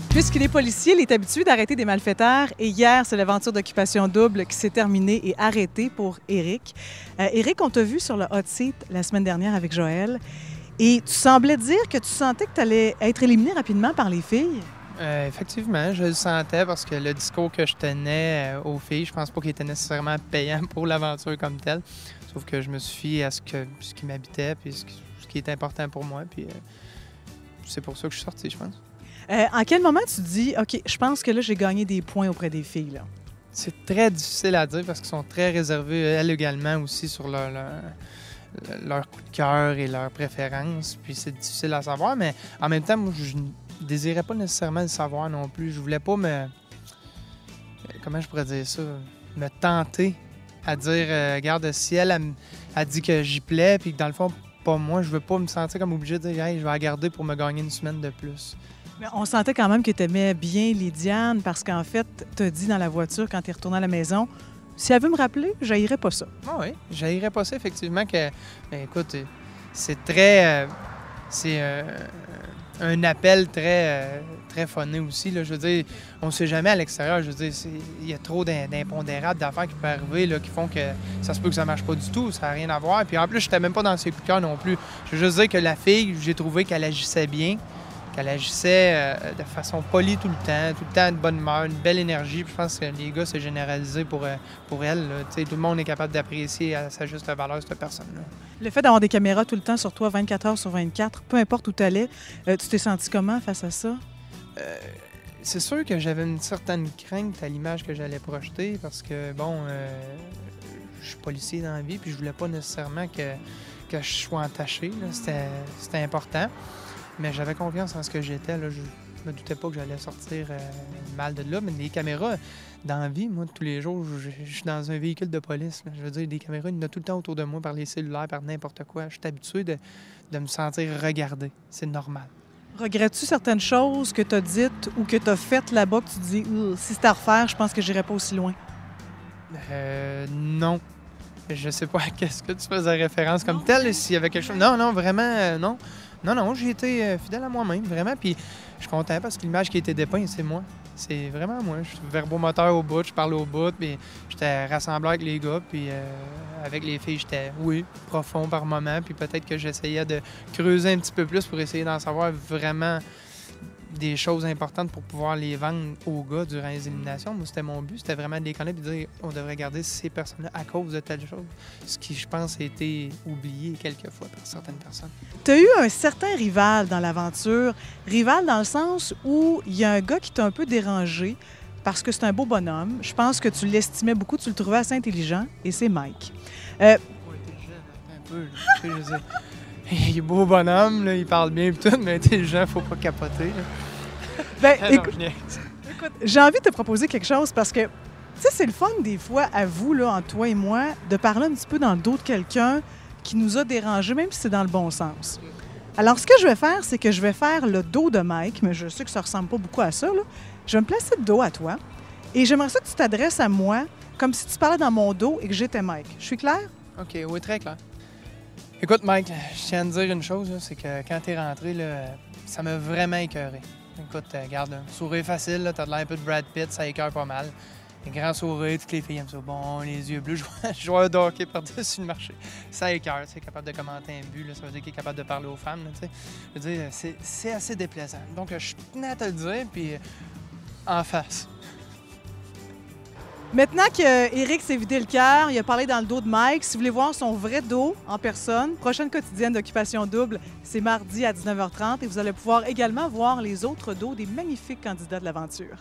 Puisqu'il est policier, il est habitué d'arrêter des malfaiteurs. Et hier, c'est l'aventure d'Occupation Double qui s'est terminée et arrêtée pour Éric. Éric, on t'a vu sur le hot seat la semaine dernière avec Joël. Et tu semblais dire que tu sentais que tu allais être éliminé rapidement par les filles. Effectivement, je le sentais parce que le discours que je tenais aux filles, je pense pas qu'il était nécessairement payant pour l'aventure comme telle. Sauf que je me suis fié à ce qui m'habitait puis ce qui était important pour moi. Puis c'est pour ça que je suis sorti, je pense. En quel moment tu te dis, OK, je pense que là, j'ai gagné des points auprès des filles, là? C'est très difficile à dire parce qu'ils sont très réservés, elles également aussi, sur leur coup de cœur et leurs préférences. Puis c'est difficile à savoir, mais en même temps, moi, je désirais pas nécessairement le savoir non plus. Je voulais pas comment je pourrais dire ça? Me tenter à dire, regarde, si elle dit que j'y plais, puis que dans le fond, pas moi, je veux pas me sentir comme obligé de dire, hey, je vais la garder pour me gagner une semaine de plus. Mais on sentait quand même que tu aimais bien Lydiane parce qu'en fait, tu as dit dans la voiture quand tu es retourné à la maison, si elle veut me rappeler, j'haïrais pas ça. Ah oui, j'haïrais pas ça, effectivement. Écoute, c'est très. C'est un appel très funné aussi. Là. Je veux dire, on ne sait jamais à l'extérieur. Je veux dire, il y a trop d'impondérables, d'affaires qui peuvent arriver là, qui font que ça se peut que ça marche pas du tout. Ça n'a rien à voir. Puis en plus, je n'étais même pas dans ses coups de cœur non plus. Je veux juste dire que la fille, j'ai trouvé qu'elle agissait bien. Elle agissait de façon polie tout le temps de bonne humeur, une belle énergie. Puis je pense que les gars, c'est généralisé pour elle. Tout le monde est capable d'apprécier à sa juste valeur cette personne-là. Le fait d'avoir des caméras tout le temps sur toi, 24 heures sur 24, peu importe où tu allais, tu t'es senti comment face à ça? C'est sûr que j'avais une certaine crainte à l'image que j'allais projeter parce que, je suis policier dans la vie puis je voulais pas nécessairement que je sois entaché. C'était important. Mais j'avais confiance en ce que j'étais. Là. Je me doutais pas que j'allais sortir mal de là. Mais les caméras, dans la vie, moi, tous les jours, je suis dans un véhicule de police. Là. Je veux dire, des caméras, il y en a tout le temps autour de moi par les cellulaires, par n'importe quoi. Je suis habitué de me sentir regardé. C'est normal. Regrettes-tu certaines choses que tu as dites ou que tu as faites là-bas que tu te dis, si c'était à refaire, je pense que j'irais pas aussi loin? Non. Je sais pas à qu'est-ce que tu faisais référence comme tel. S'il y avait quelque chose... Non, vraiment, non. Non, j'ai été fidèle à moi-même, vraiment. Puis je suis content parce que l'image qui a été dépeinte, c'est moi. C'est vraiment moi. Je suis verbomoteur au bout, je parle au bout. Puis j'étais rassembleur avec les gars. Puis avec les filles, j'étais, profond par moment. Puis peut-être que j'essayais de creuser un petit peu plus pour essayer d'en savoir vraiment des choses importantes pour pouvoir les vendre aux gars durant les éliminations. Moi, c'était mon but. C'était vraiment de les connaître et de dire on devrait garder ces personnes-là à cause de telle chose. Ce qui, je pense, a été oublié quelquefois par certaines personnes. Tu as eu un certain rival dans l'aventure. Rival dans le sens où il y a un gars qui t'a un peu dérangé parce que c'est un beau bonhomme. Je pense que tu l'estimais beaucoup, tu le trouvais assez intelligent, et c'est Mike. Pas intelligent, un peu. Je veux dire, il est beau bonhomme, là, il parle bien et tout, mais intelligent, faut pas capoter. Écoute, j'ai envie de te proposer quelque chose parce que, tu sais, c'est le fun des fois, à vous, là, entre toi et moi, de parler un petit peu dans le dos de quelqu'un qui nous a dérangés, même si c'est dans le bon sens. Alors, ce que je vais faire, c'est que je vais faire le dos de Mike, mais je sais que ça ressemble pas beaucoup à ça, là. Je vais me placer de dos à toi et j'aimerais ça que tu t'adresses à moi comme si tu parlais dans mon dos et que j'étais Mike. Je suis claire? OK, oui, très clair. Écoute, Mike, je tiens à te dire une chose, là, c'est que quand t'es rentré, là, ça m'a vraiment écœuré. Écoute, regarde, un sourire facile, là, t'as de l'air un peu de Brad Pitt, ça écœure pas mal. Un grand sourire, toutes les filles aiment ça. Bon, les yeux bleus, joueur de hockey par-dessus le marché. Ça écœure, tu sais, capable de commenter un but, là, ça veut dire qu'il est capable de parler aux femmes, là, tu sais. Je veux dire, c'est assez déplaisant. Donc, je tenais à te le dire, puis en face. Maintenant qu'Éric s'est vidé le cœur, il a parlé dans le dos de Mike. Si vous voulez voir son vrai dos en personne, prochaine quotidienne d'Occupation Double, c'est mardi à 19h30 et vous allez pouvoir également voir les autres dos des magnifiques candidats de l'aventure.